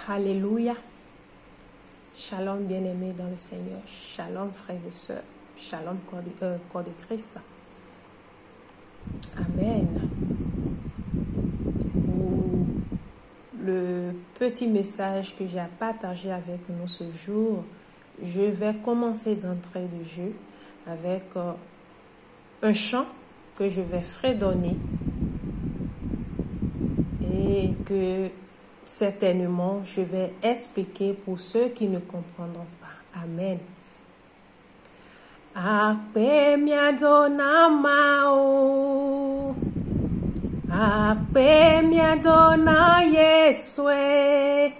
Alléluia. Shalom bien-aimés dans le Seigneur. Shalom frères et sœurs. Shalom corps de Christ. Amen. Pour le petit message que j'ai à partager avec nous ce jour, je vais commencer d'entrée de jeu avec un chant que je vais fredonner et que certainement je vais expliquer pour ceux qui ne comprendront pas. Amen. Akpe miadona mao, akpe miadona Yeswe,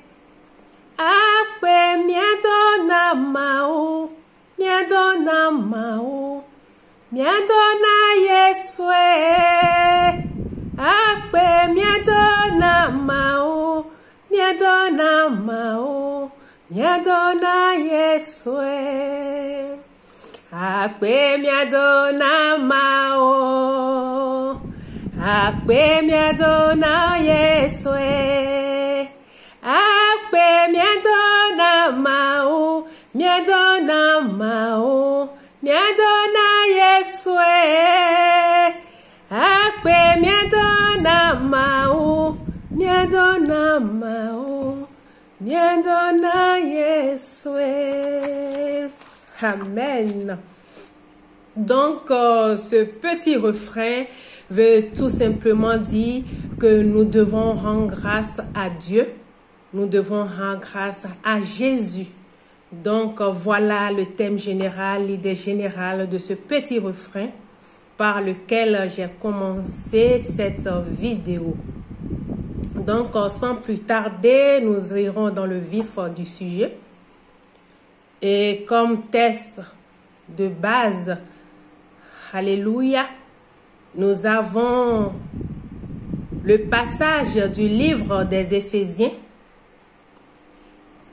akpe miadona mao, miadona mao, miadona Yeswe, akpe miadona mao, miadona mao, miadona Yeswe. Akpe miadona mao, akpe miadona Yeswe, akpe miadona mao, miadona mao, miadona Yeswe, akpe miadona mao, miadona mao, miadona Yeswe. Amen. Donc, ce petit refrain veut tout simplement dire que nous devons rendre grâce à Dieu. Nous devons rendre grâce à Jésus. Donc, voilà le thème général, l'idée générale de ce petit refrain par lequel j'ai commencé cette vidéo. Donc, sans plus tarder, nous irons dans le vif du sujet. Et comme test de base, alléluia, nous avons le passage du livre des Éphésiens,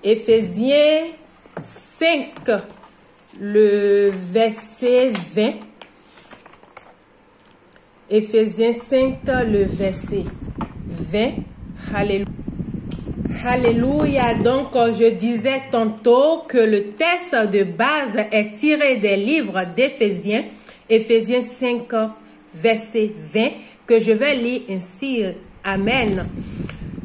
Éphésiens 5, le verset 20. Éphésiens 5, le verset 20. Alléluia. Alléluia. Donc, je disais tantôt que le texte de base est tiré des livres d'Éphésiens, Éphésiens 5, verset 20, que je vais lire ainsi. Amen.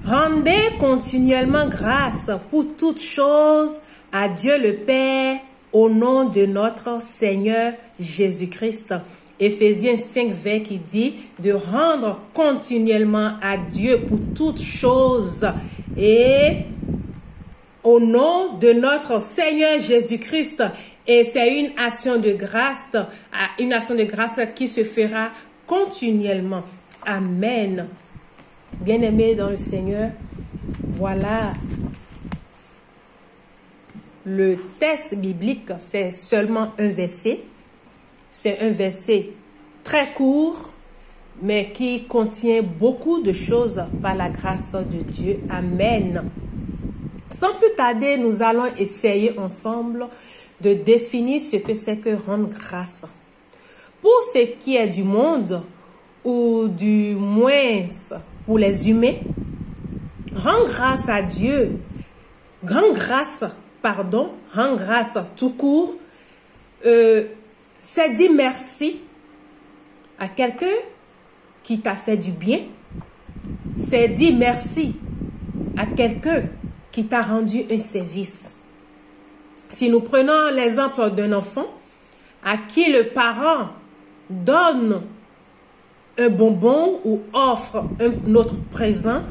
Rendez continuellement grâce pour toutes choses à Dieu le Père au nom de notre Seigneur Jésus-Christ. Éphésiens 5, 20 qui dit de rendre continuellement à Dieu pour toutes choses et au nom de notre Seigneur Jésus-Christ. Et c'est une action de grâce qui se fera continuellement. Amen. Bien-aimés dans le Seigneur, voilà le texte biblique, c'est seulement un verset. C'est un verset très court, mais qui contient beaucoup de choses par la grâce de Dieu. Amen. Sans plus tarder, nous allons essayer ensemble de définir ce que c'est que rendre grâce. Pour ce qui est du monde, ou du moins pour les humains, rendre grâce à Dieu, rendre grâce tout court, c'est dire merci à quelqu'un qui t'a fait du bien. C'est dire merci à quelqu'un qui t'a rendu un service. Si nous prenons l'exemple d'un enfant à qui le parent donne un bonbon ou offre un autre présent,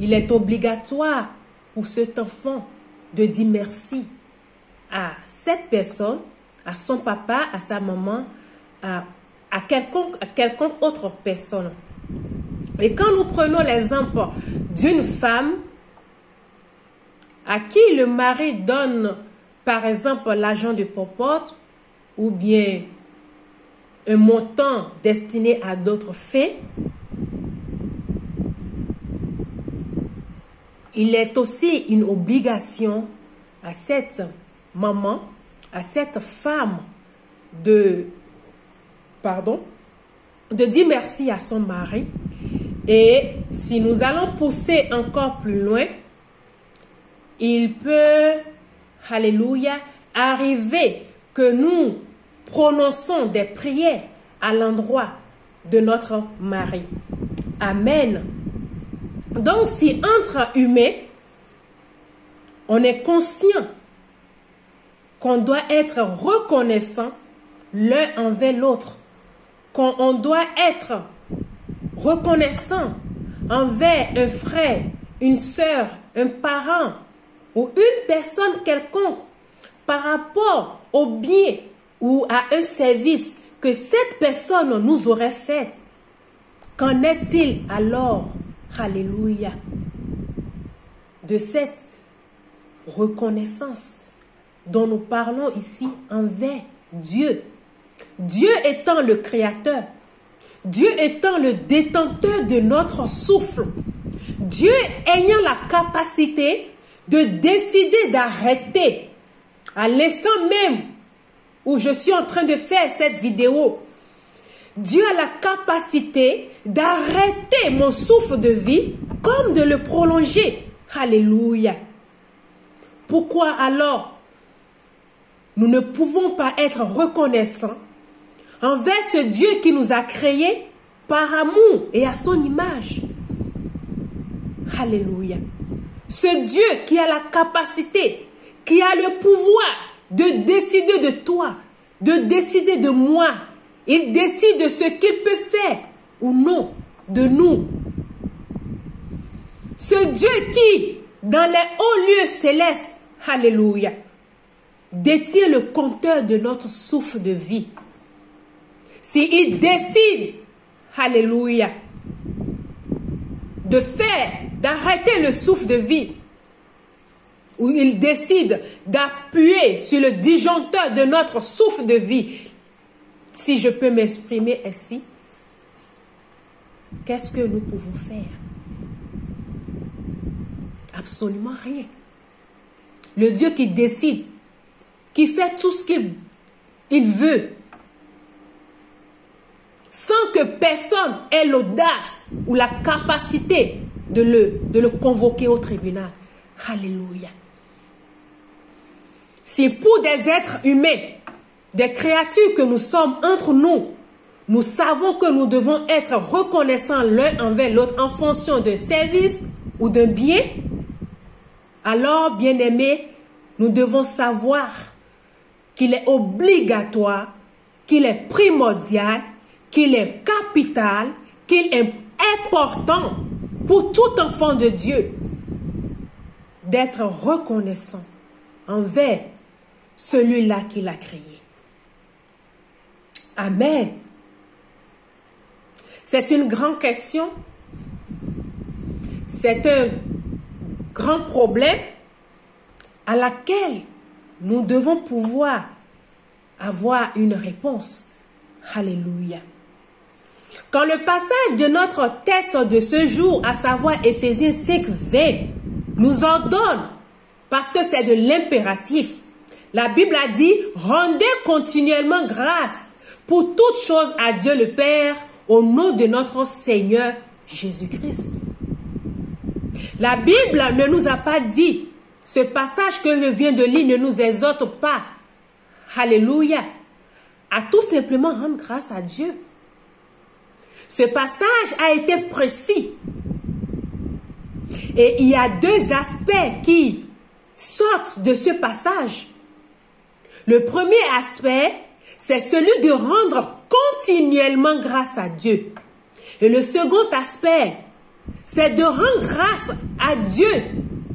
il est obligatoire pour cet enfant de dire merci à cette personne, à son papa, à sa maman, à quelconque autre personne. Et quand nous prenons l'exemple d'une femme à qui le mari donne, par exemple, l'argent de popote ou bien un montant destiné à d'autres fins, il est aussi une obligation à cette maman, à cette femme de dire merci à son mari. Et si nous allons pousser encore plus loin, il peut, alléluia, arriver que nous prononçons des prières à l'endroit de notre mari. Amen. Donc, si entre humains, on est conscient qu'on doit être reconnaissant l'un envers l'autre, qu'on doit être reconnaissant envers un frère, une sœur, un parent ou une personne quelconque par rapport au bien ou à un service que cette personne nous aurait fait. Qu'en est-il alors, alléluia, de cette reconnaissance dont nous parlons ici envers Dieu? Dieu étant le créateur, Dieu étant le détenteur de notre souffle, Dieu ayant la capacité de décider d'arrêter à l'instant même où je suis en train de faire cette vidéo, Dieu a la capacité d'arrêter mon souffle de vie comme de le prolonger. Alléluia. Pourquoi alors nous ne pouvons pas être reconnaissants envers ce Dieu qui nous a créés par amour et à son image? Alléluia. Ce Dieu qui a la capacité, qui a le pouvoir de décider de toi, de décider de moi. Il décide de ce qu'il peut faire ou non de nous. Ce Dieu qui, dans les hauts lieux célestes, alléluia, détient le compteur de notre souffle de vie. S'il décide, alléluia, de faire, d'arrêter le souffle de vie, ou il décide d'appuyer sur le disjoncteur de notre souffle de vie, si je peux m'exprimer ainsi, qu'est-ce que nous pouvons faire? Absolument rien. Le Dieu qui décide, qui fait tout ce qu'il veut, sans que personne ait l'audace ou la capacité de le convoquer au tribunal. Alléluia. Si pour des êtres humains, des créatures que nous sommes entre nous, nous savons que nous devons être reconnaissants l'un envers l'autre en fonction d'un service ou d'un bien, alors, bien-aimés, nous devons savoir qu'il est obligatoire, qu'il est primordial, qu'il est capital, qu'il est important pour tout enfant de Dieu d'être reconnaissant envers celui-là qui l'a créé. Amen. C'est une grande question. C'est un grand problème à laquelle nous devons pouvoir avoir une réponse. Alléluia. Quand le passage de notre texte de ce jour, à savoir Éphésiens 5, 20, nous ordonne, parce que c'est de l'impératif, la Bible a dit, rendez continuellement grâce pour toutes choses à Dieu le Père, au nom de notre Seigneur Jésus-Christ. La Bible ne nous a pas dit, ce passage que je viens de lire ne nous exhorte pas, alléluia, à tout simplement rendre grâce à Dieu. Ce passage a été précis. Et il y a deux aspects qui sortent de ce passage. Le premier aspect, c'est celui de rendre continuellement grâce à Dieu. Et le second aspect, c'est de rendre grâce à Dieu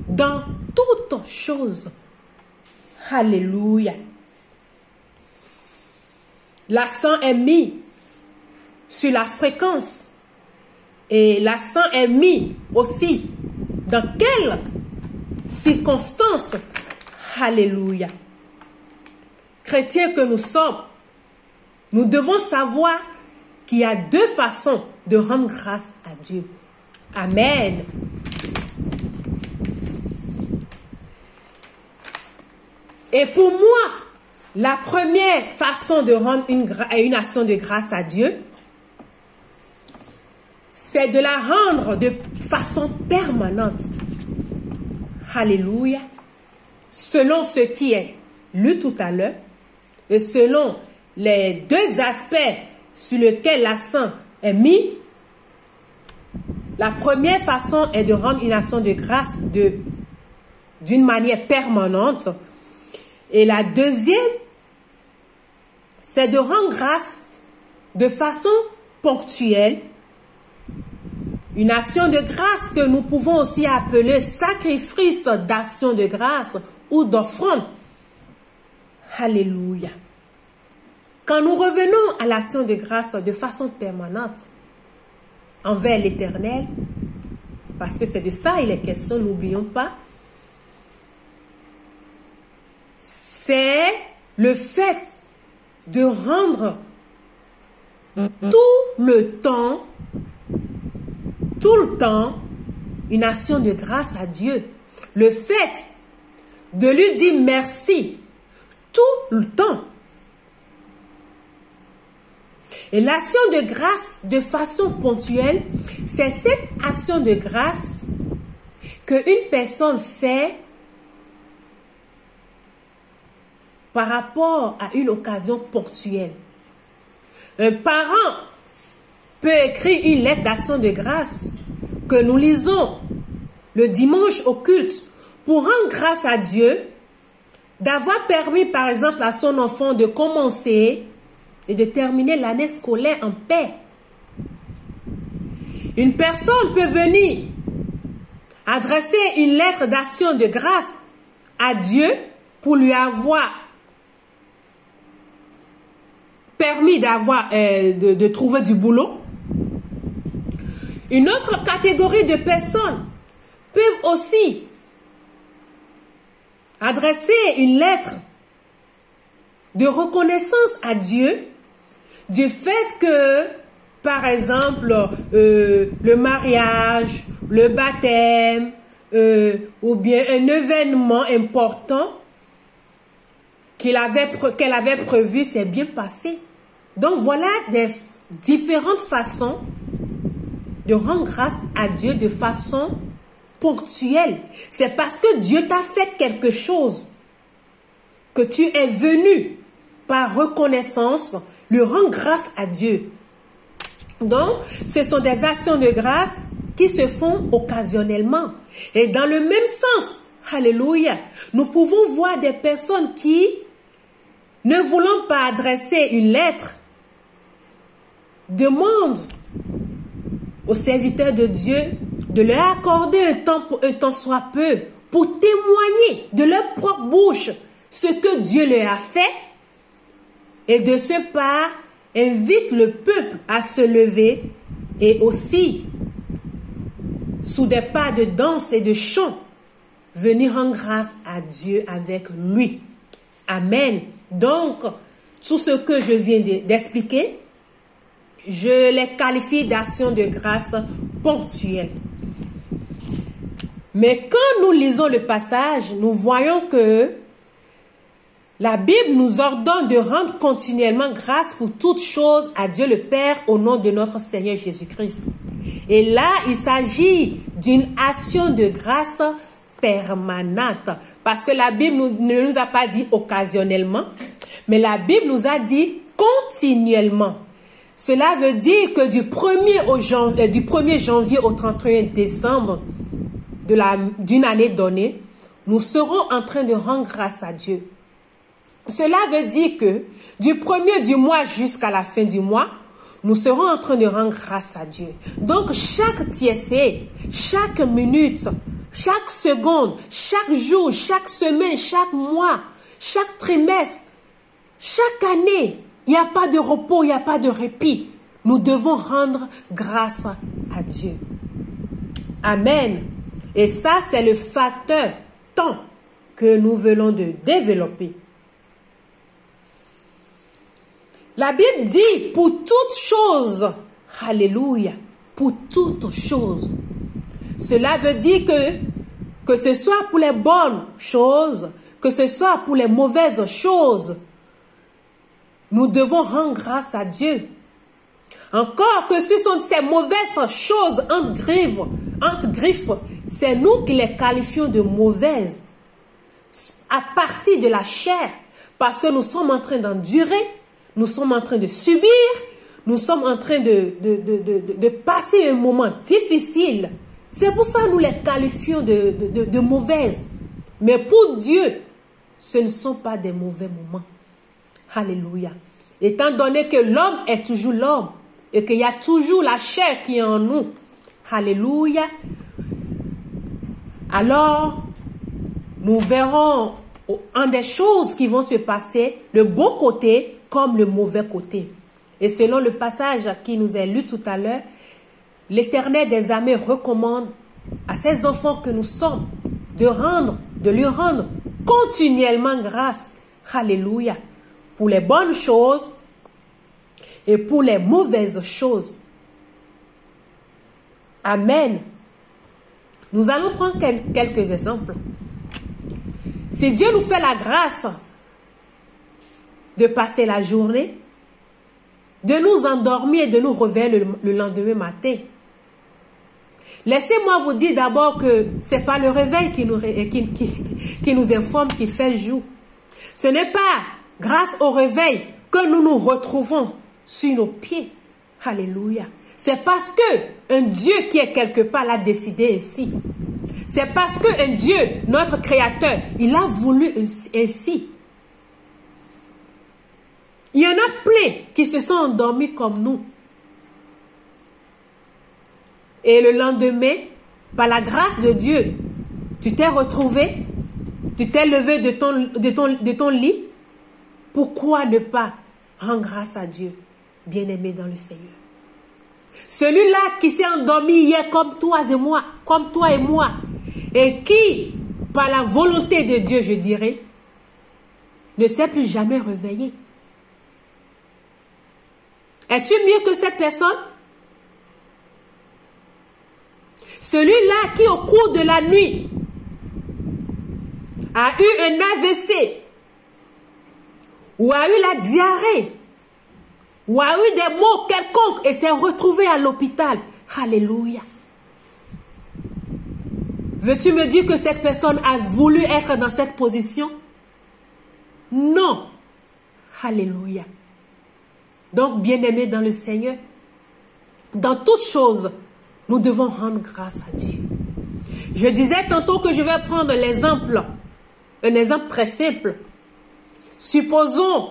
dans toutes choses. Alléluia. L'accent est mis sur la fréquence et l'accent est mis aussi dans quelles circonstances. Alléluia. Chrétiens que nous sommes, nous devons savoir qu'il y a deux façons de rendre grâce à Dieu. Amen. Et pour moi, la première façon de rendre une action de grâce à Dieu, c'est de la rendre de façon permanente. Alléluia. Selon ce qui est lu tout à l'heure, et selon les deux aspects sur lesquels l'accent est mis, la première façon est de rendre une action de grâce d'une manière permanente. Et la deuxième, c'est de rendre grâce de façon ponctuelle. Une action de grâce que nous pouvons aussi appeler sacrifice d'action de grâce ou d'offrande. Alléluia. Quand nous revenons à l'action de grâce de façon permanente envers l'Éternel, parce que c'est de ça il est question, n'oublions pas, c'est le fait de rendre tout le temps, une action de grâce à Dieu. Le fait de lui dire merci tout le temps. Et l'action de grâce de façon ponctuelle, c'est cette action de grâce qu'une personne fait par rapport à une occasion ponctuelle. Un parent peut écrire une lettre d'action de grâce que nous lisons le dimanche au culte pour rendre grâce à Dieu d'avoir permis par exemple à son enfant de commencer et de terminer l'année scolaire en paix. Une personne peut venir adresser une lettre d'action de grâce à Dieu pour lui avoir permis de trouver du boulot. Une autre catégorie de personnes peuvent aussi adresser une lettre de reconnaissance à Dieu du fait que, par exemple, le mariage, le baptême, ou bien un événement important qu'elle avait prévu s'est bien passé. Donc voilà des différentes façons de rendre grâce à Dieu de façon ponctuelle. C'est parce que Dieu t'a fait quelque chose que tu es venu par reconnaissance lui rendre grâce à Dieu. Donc, ce sont des actions de grâce qui se font occasionnellement. Et dans le même sens, alléluia, nous pouvons voir des personnes qui, ne voulant pas adresser une lettre, demandent aux serviteurs de Dieu de leur accorder un temps soit peu pour témoigner de leur propre bouche ce que Dieu leur a fait, et de ce pas invite le peuple à se lever et aussi sous des pas de danse et de chant venir rendre grâce à Dieu avec lui. Amen. Donc, tout ce que je viens d'expliquer, je les qualifie d'actions de grâce ponctuelles. Mais quand nous lisons le passage, nous voyons que la Bible nous ordonne de rendre continuellement grâce pour toutes choses à Dieu le Père au nom de notre Seigneur Jésus-Christ. Et là, il s'agit d'une action de grâce permanente. Parce que la Bible ne nous a pas dit occasionnellement, mais la Bible nous a dit continuellement. Cela veut dire que du 1er janvier au 31 décembre d'une année donnée, nous serons en train de rendre grâce à Dieu. Cela veut dire que du 1er du mois jusqu'à la fin du mois, nous serons en train de rendre grâce à Dieu. Donc chaque tiercé, chaque minute, chaque seconde, chaque jour, chaque semaine, chaque mois, chaque trimestre, chaque année, il n'y a pas de repos, il n'y a pas de répit. Nous devons rendre grâce à Dieu. Amen. Et ça, c'est le facteur temps que nous venons de développer. La Bible dit pour toutes choses, alléluia, pour toutes choses. Cela veut dire que ce soit pour les bonnes choses, que ce soit pour les mauvaises choses, nous devons rendre grâce à Dieu. Encore que ce sont ces mauvaises choses entre griffes entre griffes, c'est nous qui les qualifions de mauvaises à partir de la chair, parce que nous sommes en train d'endurer, nous sommes en train de subir, nous sommes en train de passer un moment difficile. C'est pour ça que nous les qualifions de mauvaises. Mais pour Dieu, ce ne sont pas des mauvais moments. Alléluia. Étant donné que l'homme est toujours l'homme et qu'il y a toujours la chair qui est en nous. Alléluia. Alors, nous verrons en des choses qui vont se passer, le bon côté comme le mauvais côté. Et selon le passage qui nous est lu tout à l'heure, l'Éternel des armées recommande à ses enfants que nous sommes de lui rendre continuellement grâce. Alléluia. Pour les bonnes choses et pour les mauvaises choses. Amen. Nous allons prendre quelques exemples. Si Dieu nous fait la grâce de passer la journée, de nous endormir et de nous réveiller le lendemain matin, laissez-moi vous dire d'abord que ce n'est pas le réveil qui nous informe qu'il fait jour. Ce n'est pas grâce au réveil que nous nous retrouvons sur nos pieds. Alléluia. C'est parce que un Dieu qui est quelque part l'a décidé ainsi. C'est parce que un Dieu, notre Créateur, il a voulu ainsi. Il y en a plein qui se sont endormis comme nous. Et le lendemain, par la grâce de Dieu, tu t'es retrouvé, tu t'es levé de ton lit. Pourquoi ne pas rendre grâce à Dieu, bien-aimé dans le Seigneur? Celui-là qui s'est endormi hier comme toi et moi, et qui, par la volonté de Dieu, je dirais, ne s'est plus jamais réveillé. Es-tu mieux que cette personne? Celui-là qui, au cours de la nuit, a eu un AVC, ou a eu la diarrhée, ou a eu des maux quelconques et s'est retrouvé à l'hôpital. Alléluia. Veux-tu me dire que cette personne a voulu être dans cette position? Non. Alléluia. Donc, bien-aimés dans le Seigneur, dans toutes choses, nous devons rendre grâce à Dieu. Je disais tantôt que je vais prendre l'exemple, un exemple très simple. Supposons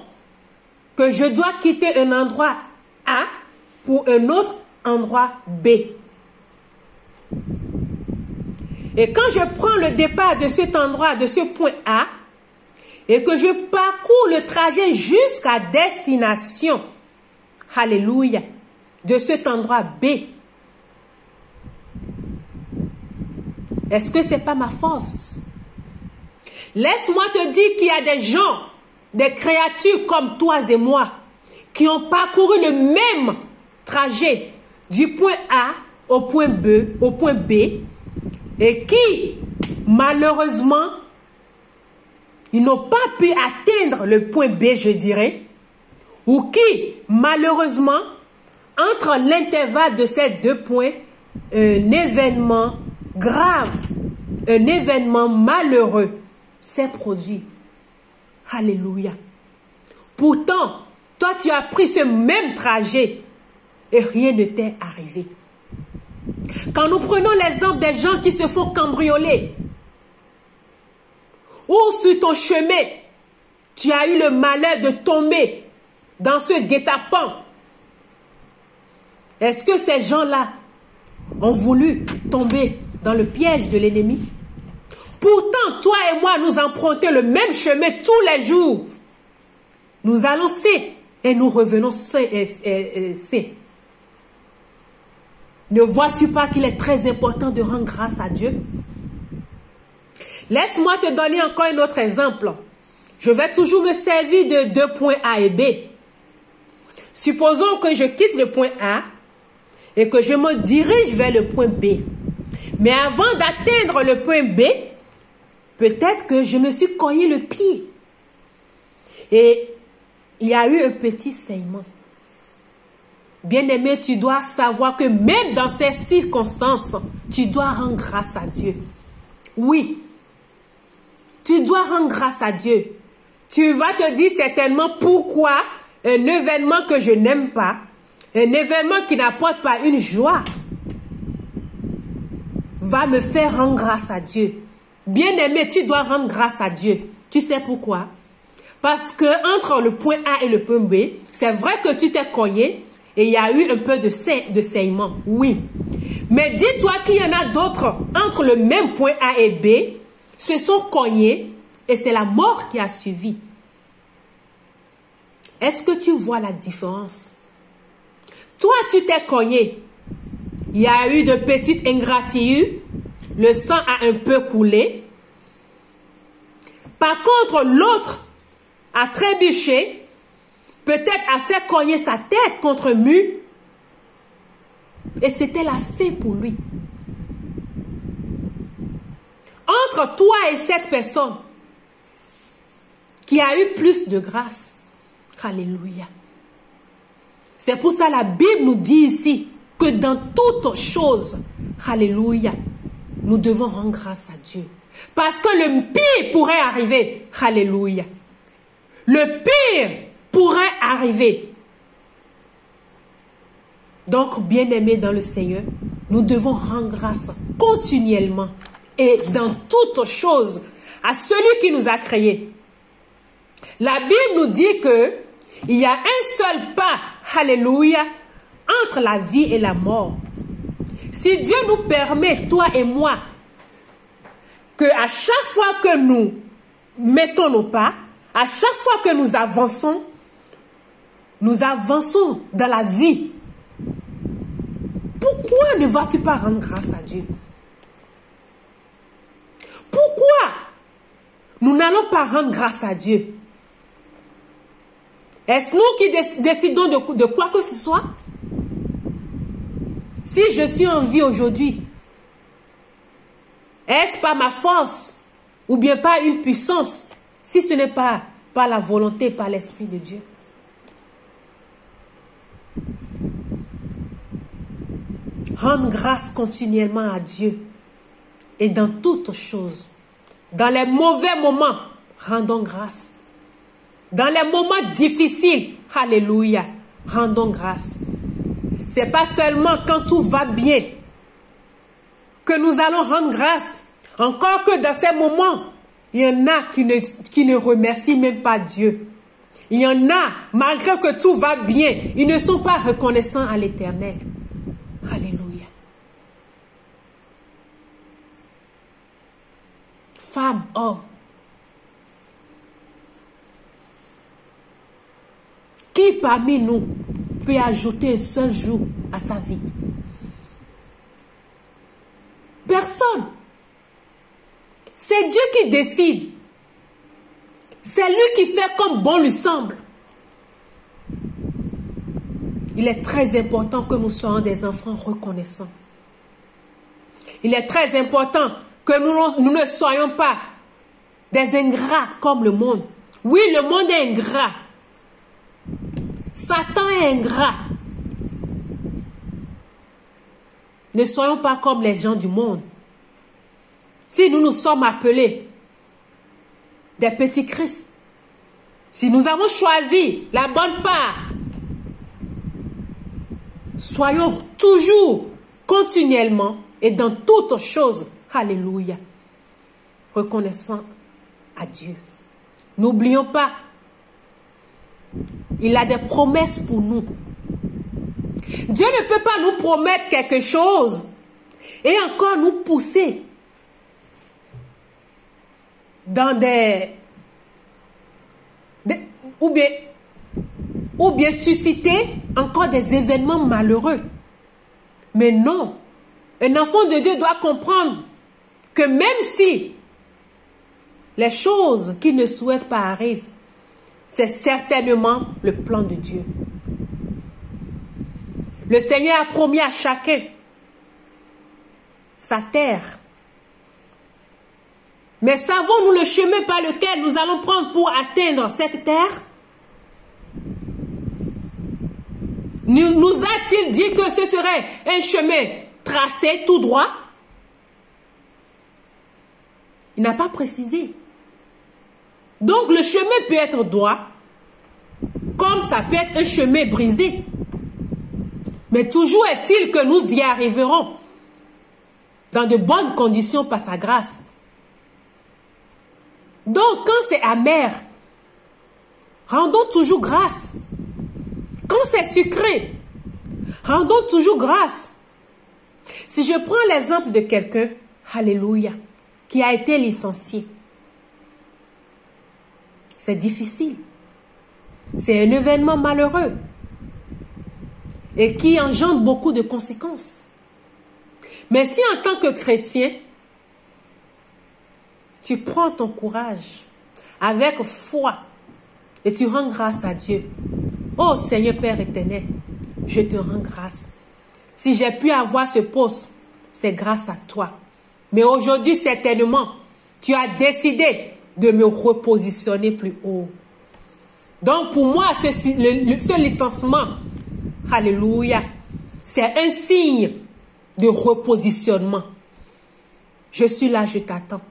que je dois quitter un endroit A pour un autre endroit B. Et quand je prends le départ de cet endroit, de ce point A, et que je parcours le trajet jusqu'à destination, alléluia, de cet endroit B, est-ce que ce n'est pas ma force? Laisse-moi te dire qu'il y a des gens, des créatures comme toi et moi, qui ont parcouru le même trajet du point A au point B, et qui, malheureusement, ils n'ont pas pu atteindre le point B, je dirais, ou qui, malheureusement, entre l'intervalle de ces deux points, un événement grave, un événement malheureux s'est produit. Alléluia. Pourtant, toi, tu as pris ce même trajet et rien ne t'est arrivé. Quand nous prenons l'exemple des gens qui se font cambrioler, ou sur ton chemin, tu as eu le malheur de tomber dans ce guet-apens. Est-ce que ces gens-là ont voulu tomber dans le piège de l'ennemi? Pourtant, toi et moi, nous empruntons le même chemin tous les jours. Nous allons sains et nous revenons sains. Ne vois-tu pas qu'il est très important de rendre grâce à Dieu? Laisse-moi te donner encore un autre exemple. Je vais toujours me servir de deux points A et B. Supposons que je quitte le point A et que je me dirige vers le point B. Mais avant d'atteindre le point B, peut-être que je me suis cogné le pied. Et il y a eu un petit saignement. Bien-aimé, tu dois savoir que même dans ces circonstances, tu dois rendre grâce à Dieu. Oui, tu dois rendre grâce à Dieu. Tu vas te dire certainement pourquoi un événement que je n'aime pas, un événement qui n'apporte pas une joie, va me faire rendre grâce à Dieu. Bien-aimé, tu dois rendre grâce à Dieu. Tu sais pourquoi? Parce que entre le point A et le point B, c'est vrai que tu t'es cogné et il y a eu un peu de saignement. Oui. Mais dis-toi qu'il y en a d'autres entre le même point A et B, se sont cognés et c'est la mort qui a suivi. Est-ce que tu vois la différence? Toi, tu t'es cogné. Il y a eu de petites ingratitudes. Le sang a un peu coulé. Par contre, l'autre a trébuché. Peut-être a fait cogner sa tête contre un mur. Et c'était la fin pour lui. Entre toi et cette personne qui a eu plus de grâce. Alléluia. C'est pour ça la Bible nous dit ici que dans toutes choses, alléluia, nous devons rendre grâce à Dieu. Parce que le pire pourrait arriver. Alléluia. Le pire pourrait arriver. Donc, bien-aimés dans le Seigneur, nous devons rendre grâce continuellement et dans toutes choses à celui qui nous a créés. La Bible nous dit que il y a un seul pas, alléluia, entre la vie et la mort. Si Dieu nous permet, toi et moi, que à chaque fois que nous mettons nos pas, à chaque fois que nous avançons dans la vie, pourquoi ne vas-tu pas rendre grâce à Dieu? Pourquoi nous n'allons pas rendre grâce à Dieu? Est-ce nous qui décidons de quoi que ce soit? Si je suis en vie aujourd'hui, est-ce pas ma force ou bien pas une puissance si ce n'est pas par la volonté, par l'Esprit de Dieu? Rendre grâce continuellement à Dieu et dans toutes choses. Dans les mauvais moments, rendons grâce. Dans les moments difficiles, alléluia, rendons grâce. C'est pas seulement quand tout va bien que nous allons rendre grâce. Encore que dans ces moments, il y en a qui ne remercient même pas Dieu. Il y en a, malgré que tout va bien, ils ne sont pas reconnaissants à l'Éternel. Alléluia. Femme, homme, qui parmi nous peut ajouter un seul jour à sa vie? Personne. C'est Dieu qui décide. C'est lui qui fait comme bon lui semble. Il est très important que nous soyons des enfants reconnaissants. Il est très important que nous ne soyons pas des ingrats comme le monde. Oui, le monde est ingrat. Satan est ingrat. Ne soyons pas comme les gens du monde. Si nous sommes appelés des petits Christ, si nous avons choisi la bonne part, soyons toujours, continuellement et dans toutes choses, alléluia, reconnaissant à Dieu. N'oublions pas, il a des promesses pour nous. Dieu ne peut pas nous promettre quelque chose et encore nous pousser dans ou bien susciter encore des événements malheureux. Mais non, un enfant de Dieu doit comprendre que même si les choses qu'il ne souhaite pas arrivent, c'est certainement le plan de Dieu. Le Seigneur a promis à chacun sa terre. Mais savons-nous le chemin par lequel nous allons prendre pour atteindre cette terre? Nous a-t-il dit que ce serait un chemin tracé tout droit? Il n'a pas précisé. Donc le chemin peut être droit, comme ça peut être un chemin brisé. Mais toujours est-il que nous y arriverons dans de bonnes conditions par sa grâce. Donc quand c'est amer, rendons toujours grâce. Quand c'est sucré, rendons toujours grâce. Si je prends l'exemple de quelqu'un, alléluia, qui a été licencié, c'est difficile. C'est un événement malheureux et qui engendre beaucoup de conséquences. Mais si en tant que chrétien, tu prends ton courage avec foi et tu rends grâce à Dieu. Oh Seigneur Père éternel, je te rends grâce. Si j'ai pu avoir ce poste, c'est grâce à toi. Mais aujourd'hui, certainement, tu as décidé de me repositionner plus haut. Donc pour moi, ce licenciement, alléluia, c'est un signe de repositionnement. Je suis là, je t'attends.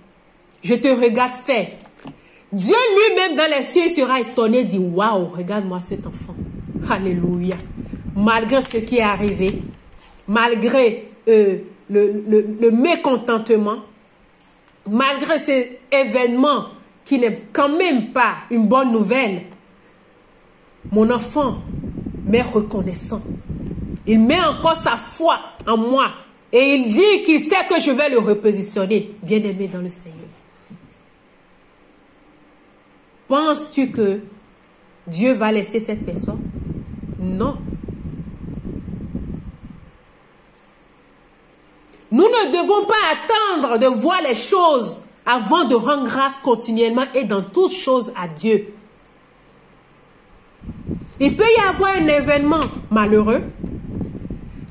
Je te regarde faire. Dieu lui-même dans les cieux sera étonné, dit waouh, regarde-moi cet enfant. Alléluia. Malgré ce qui est arrivé, malgré le mécontentement, malgré cet événement qui n'est quand même pas une bonne nouvelle, mon enfant m'est reconnaissant. Il met encore sa foi en moi et il dit qu'il sait que je vais le repositionner. Bien-aimé dans le Seigneur. Penses-tu que Dieu va laisser cette personne? Non. Nous ne devons pas attendre de voir les choses avant de rendre grâce continuellement et dans toutes choses à Dieu. Il peut y avoir un événement malheureux.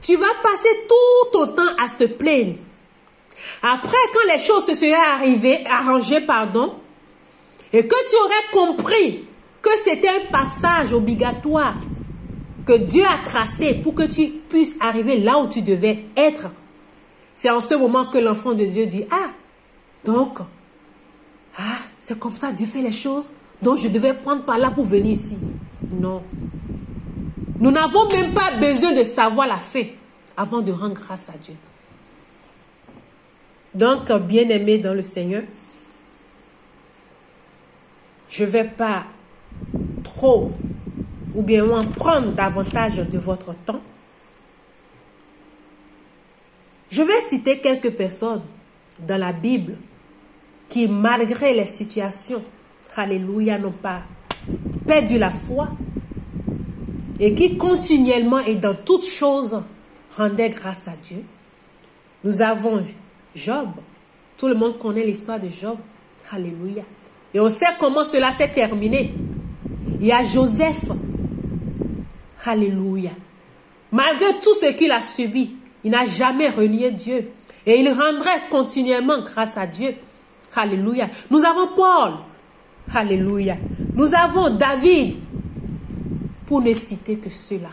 Tu vas passer tout autant à te plaindre. Après, quand les choses se seraient arrangées, et que tu aurais compris que c'était un passage obligatoire que Dieu a tracé pour que tu puisses arriver là où tu devais être. C'est en ce moment que l'enfant de Dieu dit, c'est comme ça Dieu fait les choses, donc je devais prendre par là pour venir ici. Non. Nous n'avons même pas besoin de savoir la fin avant de rendre grâce à Dieu. Donc, bien-aimé dans le Seigneur, je ne vais pas trop ou bien en prendre davantage de votre temps. Je vais citer quelques personnes dans la Bible qui, malgré les situations, alléluia, n'ont pas perdu la foi et qui continuellement et dans toutes choses rendaient grâce à Dieu. Nous avons Job. Tout le monde connaît l'histoire de Job. Alléluia. Et on sait comment cela s'est terminé. Il y a Joseph. Alléluia. Malgré tout ce qu'il a subi, il n'a jamais renié Dieu. Et il rendrait continuellement grâce à Dieu. Alléluia. Nous avons Paul. Alléluia. Nous avons David. Pour ne citer que ceux-là.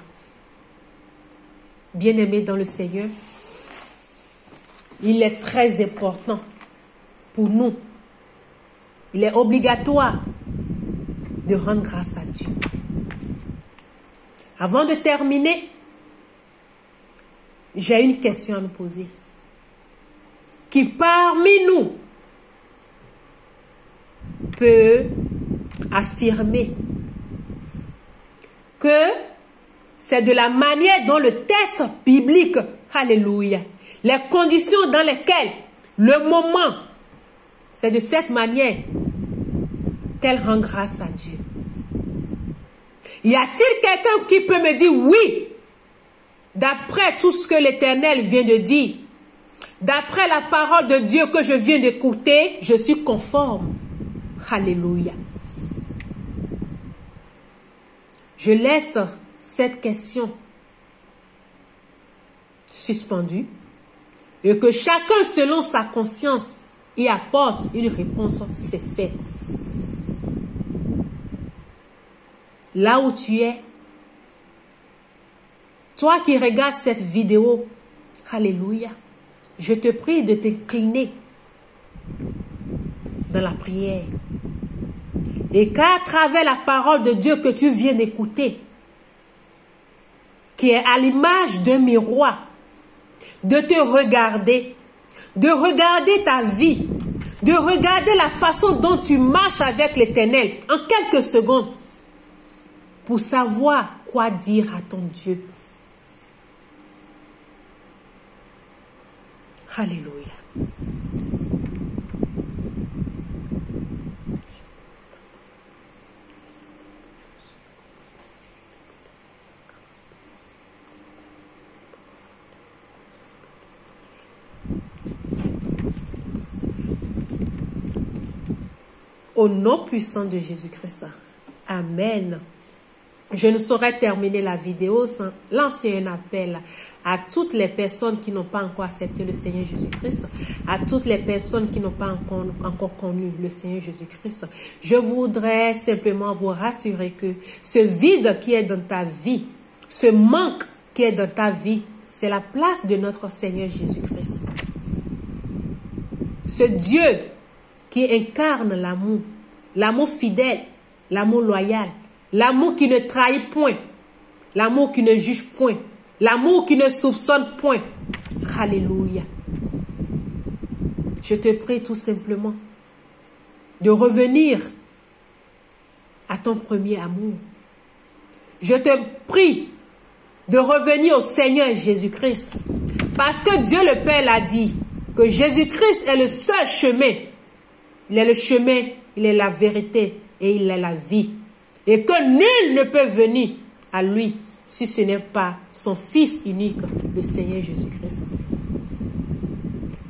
Bien-aimés dans le Seigneur, il est très important pour nous. Il est obligatoire de rendre grâce à Dieu. Avant de terminer, j'ai une question à nous poser. Qui parmi nous peut affirmer que c'est de la manière dont le texte biblique, alléluia, les conditions dans lesquelles, le moment, c'est de cette manière qu'elle rend grâce à Dieu. Y a-t-il quelqu'un qui peut me dire oui, d'après tout ce que l'Éternel vient de dire, d'après la parole de Dieu que je viens d'écouter, je suis conforme. Alléluia. Je laisse cette question suspendue et que chacun, selon sa conscience, y apporte une réponse sincère. Là où tu es, Toi qui regardes cette vidéo, alléluia, je te prie de t'incliner dans la prière. Et qu'à travers la parole de Dieu que tu viens d'écouter, qui est à l'image d'un miroir, de te regarder, de regarder ta vie, de regarder la façon dont tu marches avec l'Éternel en quelques secondes pour savoir quoi dire à ton Dieu. Alléluia. Au nom puissant de Jésus-Christ. Amen. Je ne saurais terminer la vidéo sans lancer un appel à toutes les personnes qui n'ont pas encore accepté le Seigneur Jésus-Christ, à toutes les personnes qui n'ont pas encore connu le Seigneur Jésus-Christ. Je voudrais simplement vous rassurer que ce vide qui est dans ta vie, ce manque qui est dans ta vie, c'est la place de notre Seigneur Jésus-Christ. Ce Dieu qui incarne l'amour, l'amour fidèle, l'amour loyal, l'amour qui ne trahit point, l'amour qui ne juge point, l'amour qui ne soupçonne point. Alléluia. Je te prie tout simplement de revenir à ton premier amour. Je te prie de revenir au Seigneur Jésus-Christ. Parce que Dieu le Père l'a dit, que Jésus-Christ est le seul chemin. Il est le chemin, il est la vérité et il est la vie. Et que nul ne peut venir à lui si ce n'est pas son Fils unique, le Seigneur Jésus-Christ.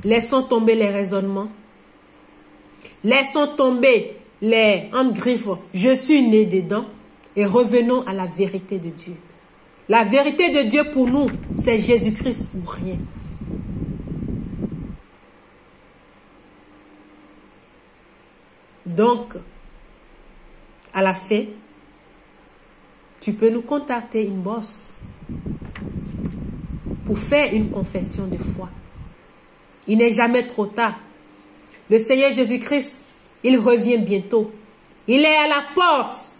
Laissons tomber les raisonnements. Laissons tomber les griffes. Je suis né dedans. Et revenons à la vérité de Dieu. La vérité de Dieu pour nous, c'est Jésus-Christ ou rien. Donc, à la fin, tu peux nous contacter inbox pour faire une confession de foi. Il n'est jamais trop tard. Le Seigneur Jésus-Christ, il revient bientôt. Il est à la porte.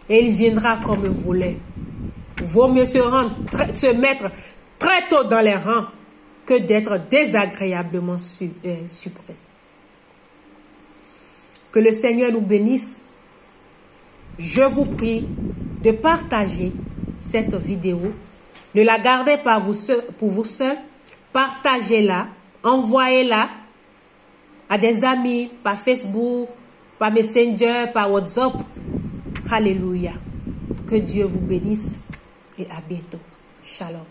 Et il viendra comme un voleur. Vaut mieux se mettre très tôt dans les rangs que d'être désagréablement suprême. Que le Seigneur nous bénisse. Je vous prie de partager cette vidéo. Ne la gardez pas pour vous seul. Partagez-la. Envoyez-la à des amis, par Facebook, par Messenger, par WhatsApp. Alléluia. Que Dieu vous bénisse et à bientôt. Shalom.